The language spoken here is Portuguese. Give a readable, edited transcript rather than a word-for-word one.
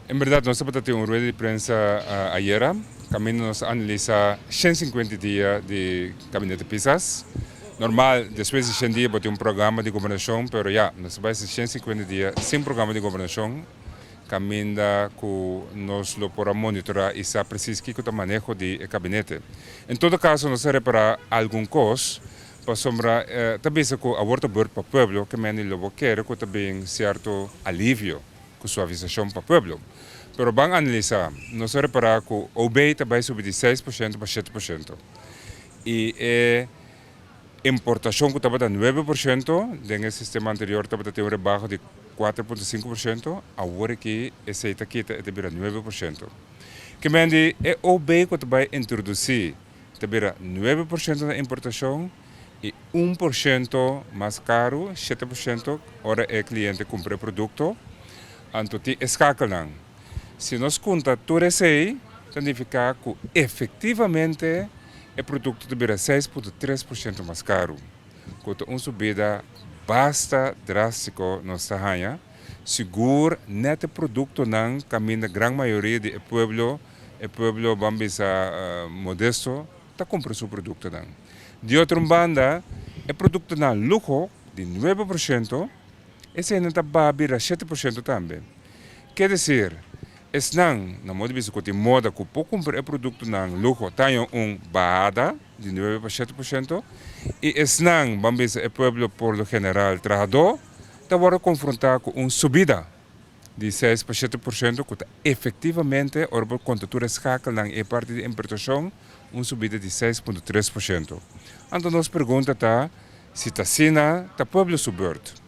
En verdad, nós estamos tendo uma rueda de prensa ayer, camino nos analisa 150 dias de gabinete Pisas. Normal, depois de 100 dias, vai ter um programa de governação, mas já, nós vamos 150 dias sem programa de governação, caminha que nós lo podemos monitorar e saber preciso que o manejo de gabinete. Em todo caso, nós reparar algum coisa, para sombra, talvez que o aborto para o povo, que menos lo quer, que também certo alívio, com suavização para o povo. Pero vamos analisar, nós reparar que o OB vai subir de 6% para 7%. E a importação que estava a 9%, no sistema anterior estava a ter um rebaixo de 4,5%, agora que esse aqui está a 9%. Que mende é o OB que vai introduzir, está 9% na importação e 1% mais caro, 7% hora é cliente compra produto, então tem escalam. Se nós conta tudo isso aí, significa que efetivamente o produto deverá 6,3% mais caro. Com uma subida bastante drástica nossa raia, seguro net produto não caminha a grande maioria do povo bambisa modesto, está comprando seu produto não. De outra banda, o produto não luxo de 9%, esse ainda está a 7% também. Quer dizer, não, na moda de que moda que pouco comprar produto na luxo tem barrada de 9 a 7% e não, vamos o povo por lo general trabalhador está agora confrontar com uma subida de 6 a 7% que efetivamente a contatura escala na parte de importação uma subida de 6,3%. Então nós pergunta se está sina está povo subindo.